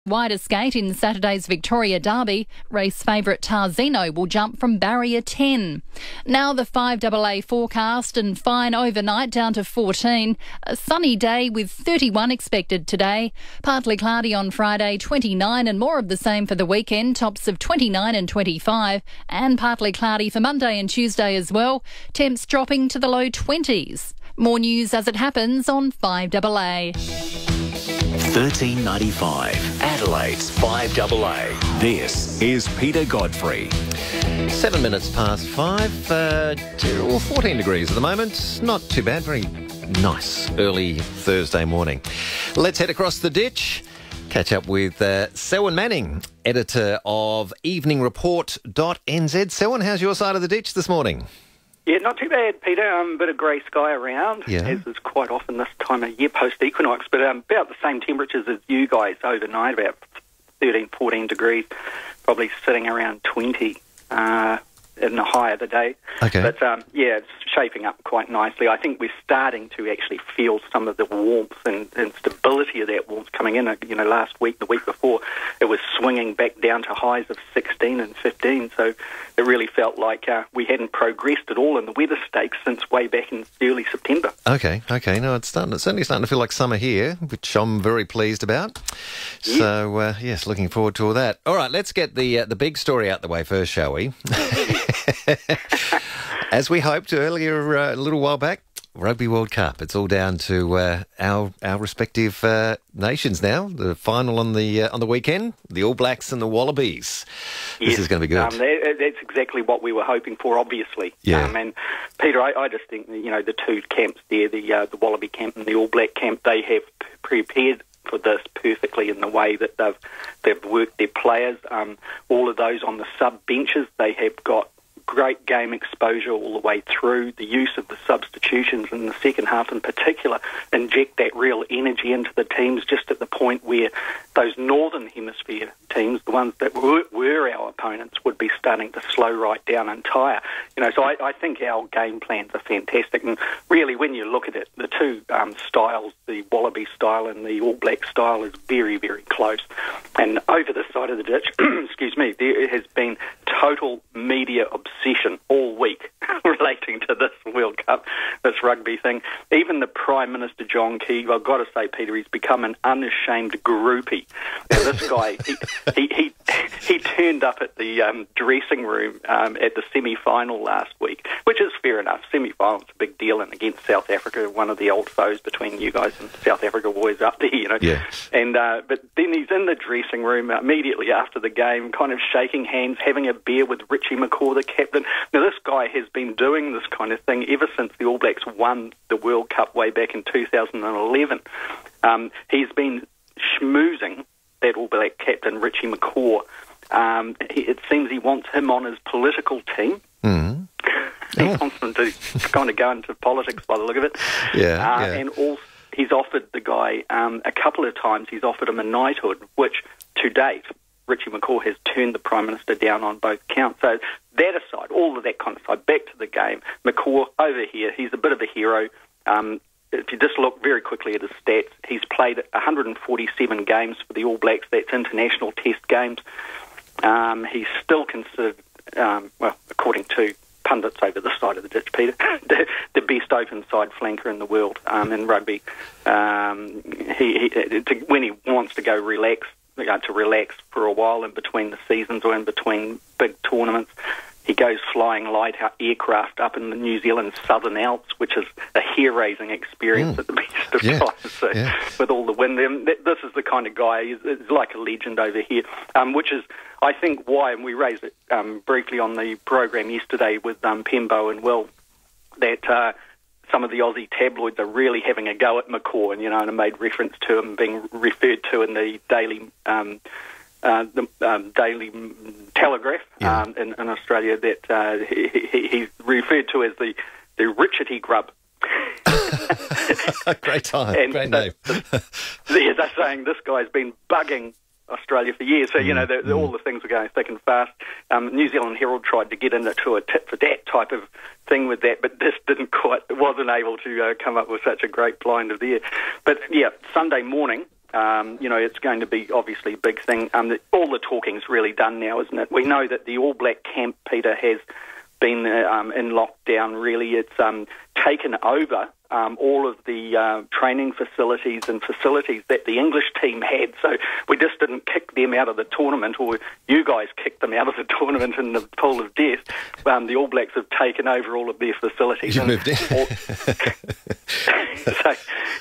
Wider skate in Saturday's Victoria Derby, race favourite Tarzino will jump from barrier 10. Now the 5AA forecast and fine overnight down to 14. A sunny day with 31 expected today. Partly cloudy on Friday, 29 and more of the same for the weekend, tops of 29 and 25. And partly cloudy for Monday and Tuesday as well. Temps dropping to the low 20s. More news as it happens on 5AA. 1395, Adelaide's 5AA. This is Peter Godfrey. 7 minutes past 5, 14 degrees at the moment. Not too bad, very nice early Thursday morning. Let's head across the ditch. Catch up with Selwyn Manning, editor of EveningReport.nz. Selwyn, how's your side of the ditch this morning? Yeah, not too bad, Peter. A bit of grey sky around, as is quite often this time of year post-equinox, but about the same temperatures as you guys overnight, about 13, 14 degrees, probably sitting around 20 in the high of the day. Okay. But, it's shaping up quite nicely. I think we're starting to actually feel some of the warmth and stability of that warmth coming in. You know, last week, the week before, it was swinging back down to highs of 16 and 15, so it really felt like we hadn't progressed at all in the weather stakes since way back in early September. Okay. No, it's certainly starting to feel like summer here, which I'm very pleased about. Yeah. So, yes, looking forward to all that. All right, let's get the big story out the way first, shall we? As we hoped earlier, a little while back, Rugby World Cup. It's all down to our respective nations now. The final on the weekend, the All Blacks and the Wallabies. Yes, this is going to be good. That's exactly what we were hoping for, obviously. Yeah. And Peter, I just think the two camps there, the Wallaby camp and the All Black camp, they have prepared for this perfectly in the way that they've worked their players. All of those on the sub benches, they have got great game exposure all the way through. The use of the substitutions in the second half in particular inject that real energy into the teams just at the point where those Northern Hemisphere teams, the ones that were our opponents, would be starting to slow right down and tire. So I think our game plans are fantastic. And really, when you look at it, the two styles, the Wallaby style and the All Black style, is very, very close. And over this side of the ditch, excuse me, there has been total media obsession all week relating to this World Cup, this rugby thing. Even the Prime Minister, John Key, I've got to say, Peter, he's become an unashamed groupie. Now, this guy, he turned up at the dressing room at the semi-final last week, which is fair enough. Semi-final's a big deal, and against South Africa, one of the old foes between you guys and South Africa, always up there, Yeah. And but then he's in the dressing room immediately after the game, kind of shaking hands, having a beer with Richie McCaw, the captain. Now, this guy has been doing this kind of thing ever since the All Blacks won the World Cup way back in 2011. He's been schmoozing that All Black captain, Richie McCaw. It seems he wants him on his political team. Mm. He wants them to kind of go into politics by the look of it. Yeah. And also, he's offered the guy a couple of times, he's offered him a knighthood, which to date, Richie McCaw has turned the Prime Minister down on both counts. So that aside, all of that kind of side, back to the game, McCaw over here, he's a bit of a hero. If you just look very quickly at his stats, he's played 147 games for the All Blacks. That's international test games. He's still considered, according to pundits over this side of the ditch, Peter, the best open side flanker in the world in rugby. When he wants to go relax for a while in between the seasons or in between big tournaments, he goes flying light aircraft up in the New Zealand Southern Alps, which is a hair-raising experience at the best of times. So with all the wind, this is the kind of guy, he's like a legend over here, which is, I think, why, and we raised it briefly on the program yesterday with Pembo and Will, that some of the Aussie tabloids are really having a go at McCaw, and I made reference to him being referred to in the Daily Daily Telegraph in Australia, that he's referred to as the Richie Grub. Great time, great name. They're saying this guy's been bugging Australia for years. So, all the things are going thick and fast. New Zealand Herald tried to get into a tit for tat type of thing with that, but this wasn't able to come up with such a great blind of there. But, Sunday morning, It's going to be obviously a big thing. All the talking's really done now, isn't it? We know that the All Black camp, Peter, has been in lockdown. Really, it's taken over all of the training facilities and facilities that the English team had. So we just didn't kick them out of the tournament, or you guys kicked them out of the tournament in the pool of death. The All Blacks have taken over all of their facilities. You moved in. So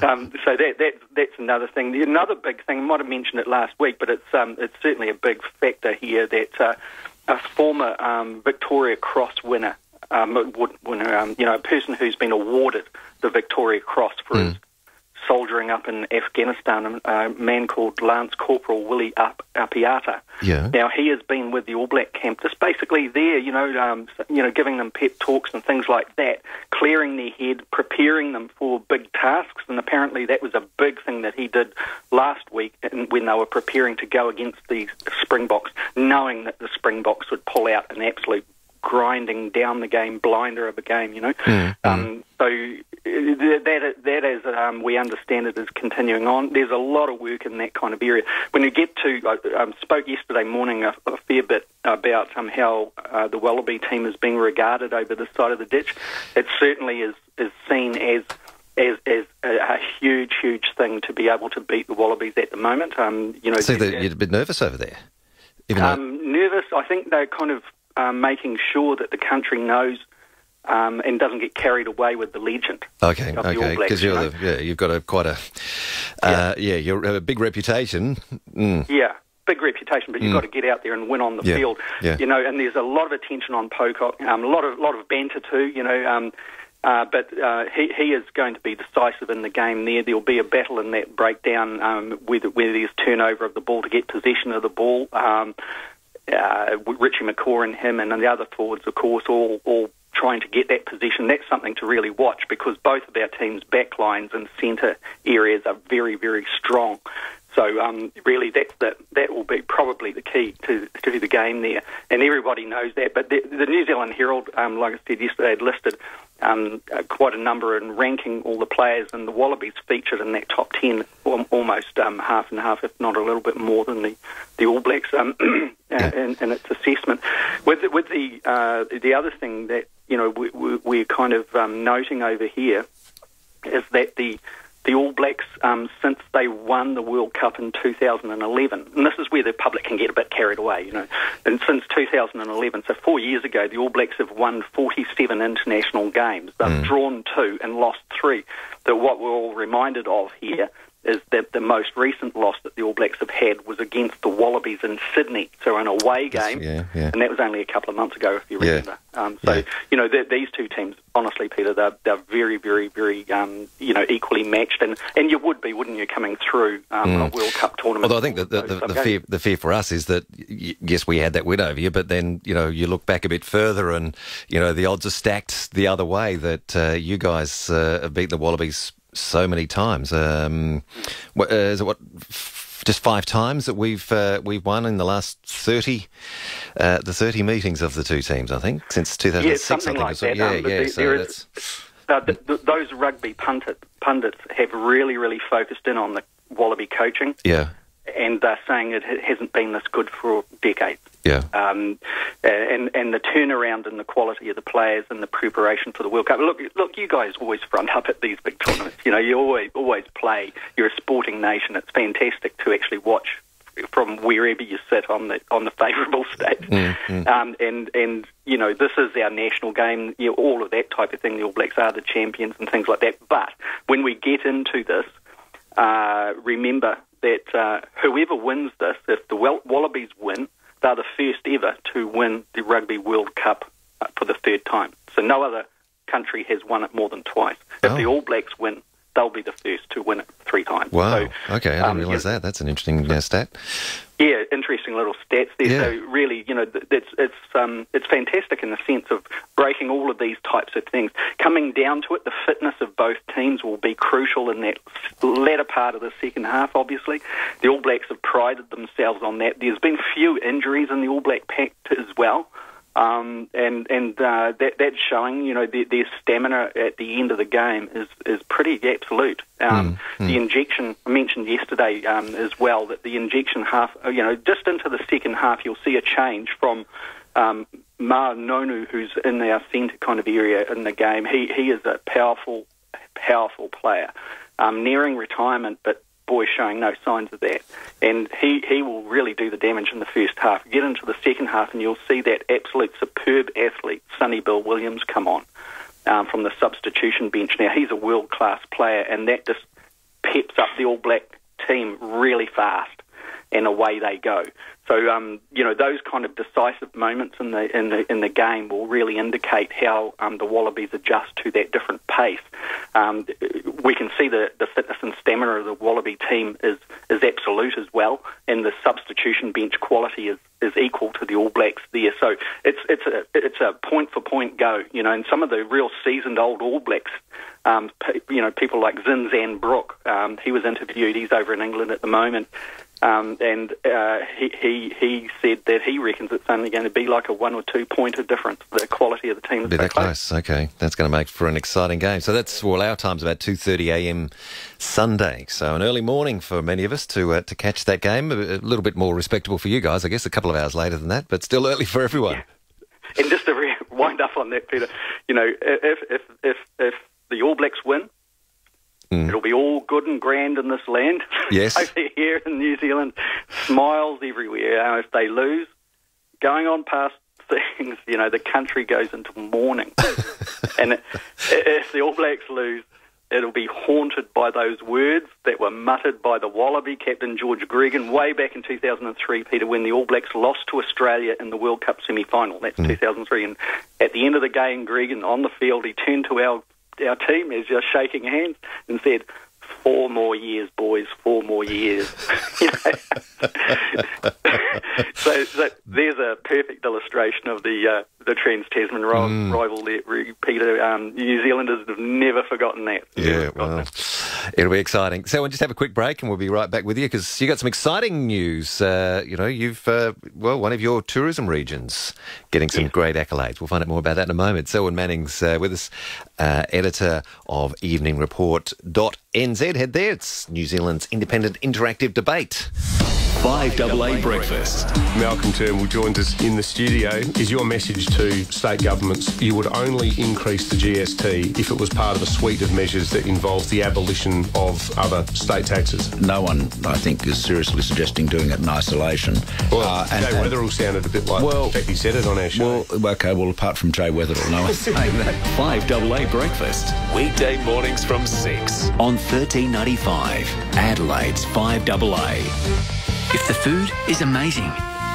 that's another thing. Another big thing, I might have mentioned it last week, but it's certainly a big factor here that a former Victoria Cross winner, a person who's been awarded the Victoria Cross for his soldiering up in Afghanistan, a man called Lance Corporal Willie Apiata. Yeah. Now, he has been with the All Black camp, just basically there, giving them pep talks and things like that, clearing their head, preparing them for big tasks, and apparently that was a big thing that he did last week when they were preparing to go against the Spring Boks, knowing that the Spring Boks would pull out an absolute grinding down the game blinder of a game, So that as we understand it is continuing on. There's a lot of work in that kind of area. When you get to, I spoke yesterday morning a fair bit about how the Wallaby team is being regarded over this side of the ditch. It certainly is seen as a huge thing to be able to beat the Wallabies at the moment. So you're a bit nervous over there? Nervous. I think they're kind of making sure that the country knows and doesn't get carried away with the legend. Okay, because you've got you're a big reputation. Yeah, big reputation, but you've got to get out there and win on the field. Yeah. And there's a lot of attention on Pocock, a lot of banter too. But he is going to be decisive in the game there. There'll be a battle in that breakdown where there's turnover of the ball to get possession of the ball. Richie McCaw and him and the other forwards, of course, all trying to get that position. That's something to really watch because both of our teams' backlines and centre areas are very, very strong. So really that will be probably the key to the game there. And everybody knows that. But the New Zealand Herald, like I said yesterday, had listed quite a number in ranking all the players, and the Wallabies featured in that top 10 almost half and half, if not a little bit more than the All Blacks in its assessment. With the other thing that we're kind of noting over here is that the All Blacks, since they won the World Cup in 2011, and this is where the public can get a bit carried away, and since 2011, so 4 years ago, the All Blacks have won 47 international games. They've drawn 2 and lost 3. What we're all reminded of here is that the most recent loss that the All Blacks have had was against the Wallabies in Sydney, so an away game, and that was only a couple of months ago, if you remember. These two teams, honestly, Peter, they're very, very, very, equally matched, and you would be, wouldn't you, coming through a World Cup tournament? Although I think that the fear for us is that, yes, we had that win over you, but then, you look back a bit further and, the odds are stacked the other way, that you guys have beat the Wallabies so many times. Is it just 5 times that we've won in the last 30 meetings of the two teams, I think, since 2006. Yeah, something like that. Those rugby pundits have really, really focused in on the Wallaby coaching. Yeah. And they're saying it hasn't been this good for decades. Yeah. And the turnaround in the quality of the players and the preparation for the World Cup. Look, you guys always front up at these big tournaments. You always play. You're a sporting nation. It's fantastic to actually watch from wherever you sit on the favourable state. And this is our national game. All of that type of thing. The All Blacks are the champions and things like that. But when we get into this, remember that whoever wins this, if the Wallabies win, they're the first ever to win the Rugby World Cup for the 3rd time. So no other country has won it more than twice. If the All Blacks win, they'll be the first to win it 3 times. Wow. So, okay, I didn't realise that. That's an interesting stat. Yeah, interesting little stats there. Yeah. So really, it's fantastic in the sense of breaking all of these types of things. Coming down to it, the fitness of both teams will be crucial in that latter part of the second half, obviously. The All Blacks have prided themselves on that. There's been few injuries in the All Black pack as well. That's showing, their stamina at the end of the game is pretty absolute. The injection, I mentioned yesterday as well, that the injection half, just into the second half, you'll see a change from Ma Nonu, who's in our centre kind of area in the game. He is a powerful player, nearing retirement, but boy, showing no signs of that. And he will really do the damage in the first half. Get into the second half and you'll see that absolute superb athlete, Sonny Bill Williams, come on from the substitution bench. Now, he's a world-class player, and that just peps up the All Black team really fast, and away they go. So, those kind of decisive moments in the game will really indicate how the Wallabies adjust to that different pace. We can see the fitness and stamina of the Wallaby team is absolute as well, and the substitution bench quality is equal to the All Blacks there. So it's a point for point go. And some of the real seasoned old All Blacks, people like Zinzan Brooke, he was interviewed. He's over in England at the moment. He said that he reckons it's only going to be like a 1 or 2 point of difference. The quality of the team is be that close. Okay, that's going to make for an exciting game. So that's, well, our time's about 2:30 a.m. Sunday. So an early morning for many of us to catch that game. A little bit more respectable for you guys, I guess, a couple of hours later than that, but still early for everyone. Yeah. And just to wind up on that, Peter, if the All Blacks win, it'll be all good and grand in this land. Yes. Over here in New Zealand, smiles everywhere. If they lose, going on past things, the country goes into mourning. And if the All Blacks lose, it'll be haunted by those words that were muttered by the Wallaby captain George Gregan way back in 2003, Peter, when the All Blacks lost to Australia in the World Cup semi-final. That's 2003. And at the end of the game, Gregan on the field, he turned to our team is just shaking hands and said, 4 more years, boys, 4 more years. So there's a perfect illustration of the Trans-Tasman rivalry, Peter. New Zealanders have never forgotten that. Yeah, well, it'll be exciting. So we'll just have a quick break and we'll be right back with you because you got some exciting news. You've, one of your tourism regions getting some great accolades. We'll find out more about that in a moment. Selwyn Manning's with us, editor of EveningReport.nz. Head there. It's New Zealand's independent interactive debate. 5AA Breakfast. Malcolm Turnbull joins us in the studio. Is your message to state governments you would only increase the GST if it was part of a suite of measures that involves the abolition of other state taxes? No one, I think, is seriously suggesting doing it in isolation. Well, Jay Weatherill sounded a bit like Becky said it on our show. Well, apart from Jay Weatherill, no one's saying that. 5AA Breakfast. Weekday mornings from 6 on 1395. Adelaide's 5AA. If the food is amazing,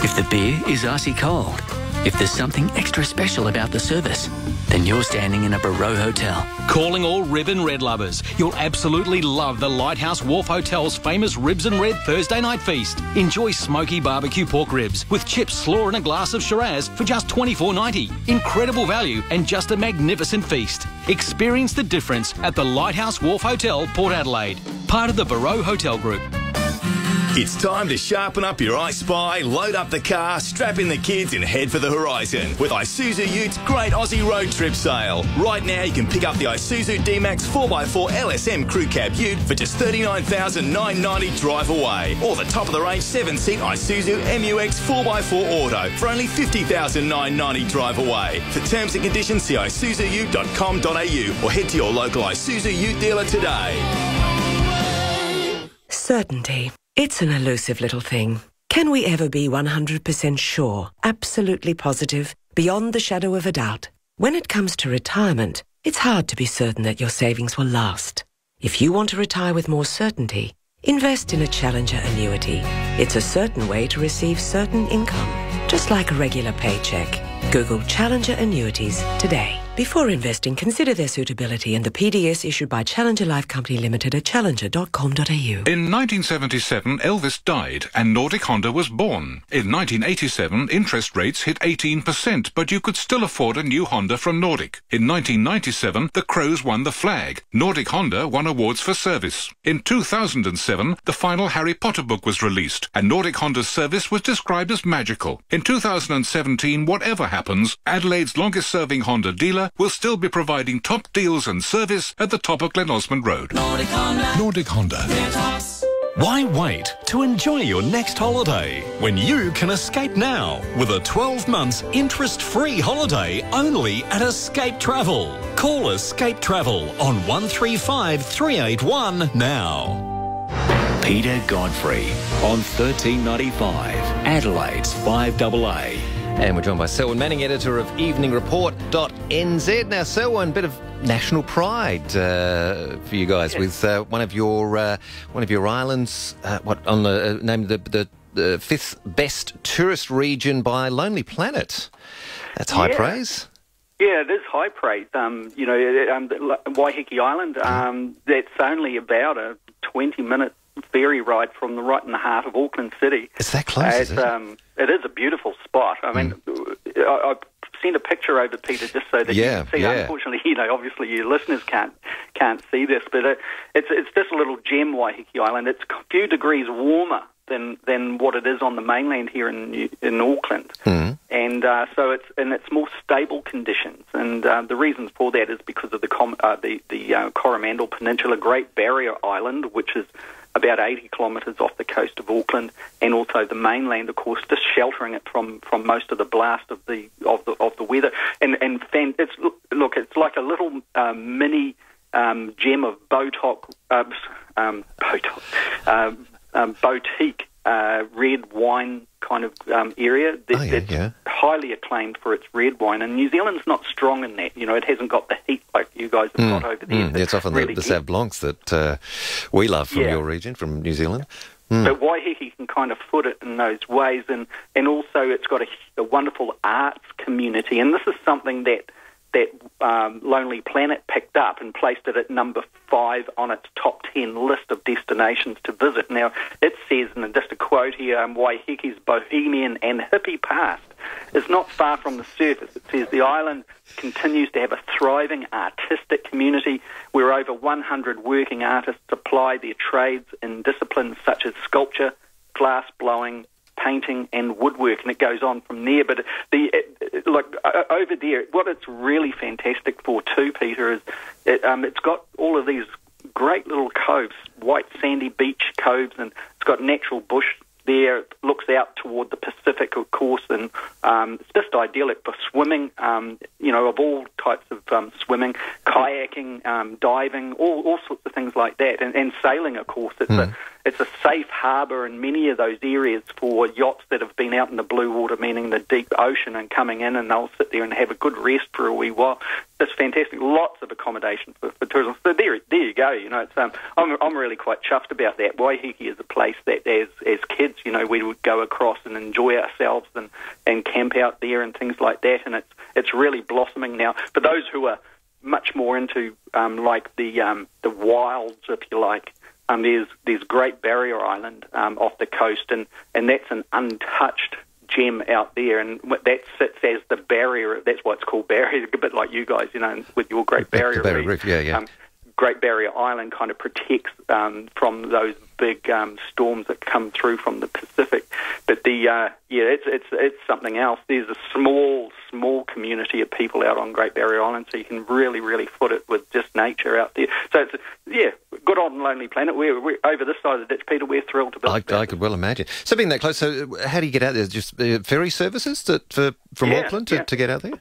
if the beer is icy cold, if there's something extra special about the service, then you're standing in a Barreau Hotel. Calling all rib and red lovers. You'll absolutely love the Lighthouse Wharf Hotel's famous Ribs and Red Thursday night feast. Enjoy smoky barbecue pork ribs with chips, slaw and a glass of Shiraz for just $24.90. Incredible value and just a magnificent feast. Experience the difference at the Lighthouse Wharf Hotel, Port Adelaide. Part of the Barreau Hotel Group. It's time to sharpen up your I Spy, load up the car, strap in the kids and head for the horizon with Isuzu Utes Great Aussie Road Trip Sale. Right now you can pick up the Isuzu D-Max 4x4 LSM Crew Cab Ute for just $39,990 drive away, or the top of the range 7-seat Isuzu MUX 4x4 Auto for only $50,990 drive away. For terms and conditions see isuzuute.com.au or head to your local Isuzu Ute dealer today. Certainty. It's an elusive little thing. Can we ever be 100% sure, absolutely positive, beyond the shadow of a doubt? When it comes to retirement, it's hard to be certain that your savings will last. If you want to retire with more certainty, invest in a Challenger annuity. It's a certain way to receive certain income, just like a regular paycheck. Google Challenger annuities today. Before investing, consider their suitability and the PDS issued by Challenger Life Company Limited at challenger.com.au. In 1977, Elvis died and Nordic Honda was born. In 1987, interest rates hit 18%, but you could still afford a new Honda from Nordic. In 1997, the Crows won the flag. Nordic Honda won awards for service. In 2007, the final Harry Potter book was released, and Nordic Honda's service was described as magical. In 2017, whatever happens, Adelaide's longest-serving Honda dealer will still be providing top deals and service at the top of Glen Osmond Road. Nordic Honda. Nordic Honda. Why wait to enjoy your next holiday when you can escape now with a 12 months interest-free holiday only at Escape Travel? Call Escape Travel on 135 381 now. Peter Godfrey on 1395, Adelaide's 5AA. And we're joined by Selwyn Manning, editor of EveningReport.nz. Now, Selwyn, bit of national pride for you guys with one of your islands. On the named the fifth best tourist region by Lonely Planet. That's high praise. Yeah, it is high praise. Waiheke Island. That's only about a 20-minute ferry ride from right in the heart of Auckland City. It's that close, is it? It is a beautiful spot. I mean, I sent a picture over, Peter, just so that you can see. Unfortunately, obviously your listeners can't see this, but it's this little gem, Waiheke Island. It's a few degrees warmer than what it is on the mainland here in Auckland, and so it's more stable conditions. And the reasons for that is because of the Coromandel Peninsula, Great Barrier Island, which is about 80 kilometres off the coast of Auckland, and also the mainland, of course, just sheltering it from most of the blast of the weather. And it's like a little mini gem of boutique red wine kind of area that's highly acclaimed for its red wine. And New Zealand's not strong in that. It hasn't got the heat like you guys have got over there. It's often really the Sauv Blancs that we love from your region, from New Zealand. But Waiheke can kind of foot it in those ways, and also it's got a wonderful arts community, and this is something that Lonely Planet picked up and placed it at number 5 on its top 10 list of destinations to visit. Now, it says, and just a quote here, Waiheke's bohemian and hippie past is not far from the surface. It says the island continues to have a thriving artistic community where over 100 working artists apply their trades in disciplines such as sculpture, glass blowing, painting and woodwork, and it goes on from there. But over there, what it's really fantastic for too, Peter, is it's got all of these great little coves, white sandy beach coves, and it's got natural bush there. It looks out toward the Pacific, of course, and it's just idyllic for swimming, of all types of swimming, kayaking, diving, all sorts of things like that, and sailing, of course. It's a safe harbour in many of those areas for yachts that have been out in the blue water, meaning the deep ocean, and coming in, and they'll sit there and have a good rest for a wee while. It's fantastic. Lots of accommodation for tourism. So there you go. It's I'm really quite chuffed about that. Waiheke is a place that as kids, we would go across and enjoy ourselves and camp out there and things like that. And it's really blossoming now. For those who are much more into the wilds, if you like. There's Great Barrier Island off the coast, and that's an untouched gem out there, and that sits as the barrier. That's why it's called barrier, a bit like you guys, with your Great Barrier Reef. Great Barrier Island kind of protects from those big storms that come through from the Pacific. But it's something else. There's a small community of people out on Great Barrier Island, so you can really, really foot it with just nature out there. So it's good on Lonely Planet. We're over this side of the ditch, Peter. We're thrilled to be. I could well imagine. So being that close, so how do you get out there? Just ferry services from Auckland to get out there?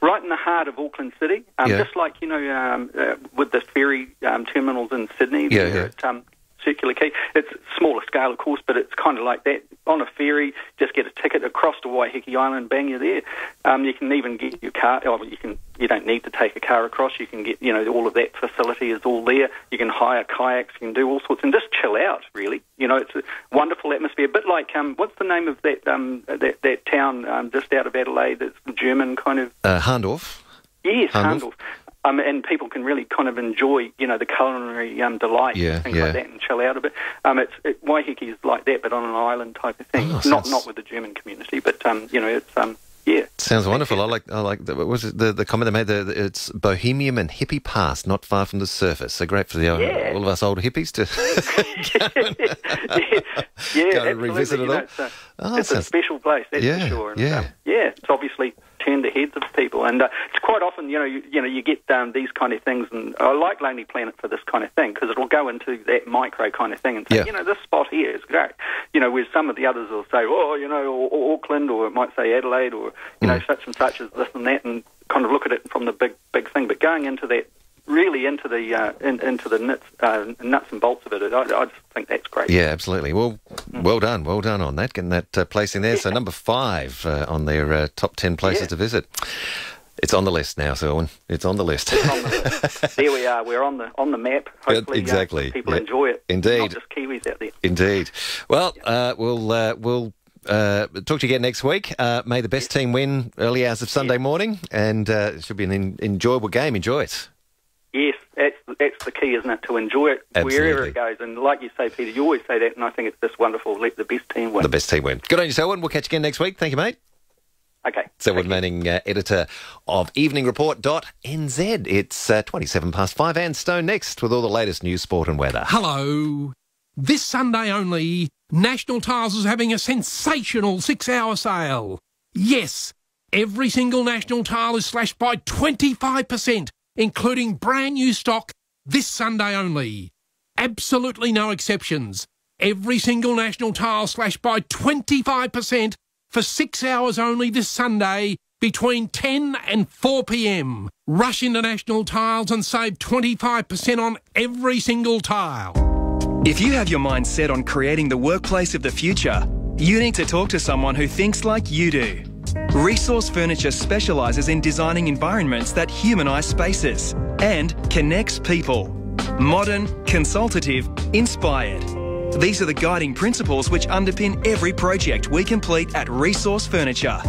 Right in the heart of Auckland City, just like with the ferry terminals in Sydney. At Circular Quay. It's smaller scale, of course, but it's kind of like that. On a ferry, just get a ticket across to Waiheke Island, bang, you're there. You can even get your car. You don't need to take a car across. You can get, all of that facility is all there. You can hire kayaks. You can do all sorts and just chill out. Really, it's a wonderful atmosphere. A bit like what's the name of that town just out of Adelaide? That's German kind of. Harndorf. Yes, Handel. And people can really kind of enjoy, the culinary delight and things like that, and chill out a bit. Waiheke is like that, but on an island type of thing. Not with the German community, but it's Sounds wonderful. I like. What was it, the comment they made? It's bohemian and hippie past, not far from the surface. So great for all of us old hippies to go and revisit it all. It's a special place, that's for sure. And, it's obviously turned the heads of people, and it's quite often, you get these kind of things, and I like Lonely Planet for this kind of thing, because it'll go into that micro kind of thing and say, this spot here is great. Where some of the others will say, or Auckland, or it might say Adelaide, or such and such as this and that, and kind of look at it from the big thing. But going into that, really into the nuts and bolts of it, I just think that's great. Yeah, absolutely. Well, well done on that, getting that place in there. So number 5 on their top 10 places to visit. It's on the list now, Selwyn. It's on the list. There we are. We're on the map. Hopefully, exactly. People enjoy it. Indeed. Not just Kiwis out there. Indeed. Well, we'll talk to you again next week. May the best team win early hours of Sunday morning, and it should be an enjoyable game. Enjoy it. Yes, that's the key, isn't it? To enjoy it wherever it goes. And like you say, Peter, you always say that, and I think it's just wonderful. Let the best team win. The best team win. Good on you, Selwyn. We'll catch you again next week. Thank you, mate. Okay. Selwyn Manning, editor of EveningReport.nz. It's 27 past 5, and Stone next with all the latest news, sport and weather. Hello. This Sunday only, National Tiles is having a sensational 6-hour sale. Yes, every single National Tile is slashed by 25%, including brand new stock this Sunday only. Absolutely no exceptions. Every single National Tile slashed by 25% for 6 hours only this Sunday between 10 and 4 p.m. Rush into National Tiles and save 25% on every single tile. If you have your mind set on creating the workplace of the future, you need to talk to someone who thinks like you do. Resource Furniture specialises in designing environments that humanise spaces and connects people. Modern, consultative, inspired. These are the guiding principles which underpin every project we complete at Resource Furniture.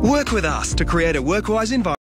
Work with us to create a work-wise environment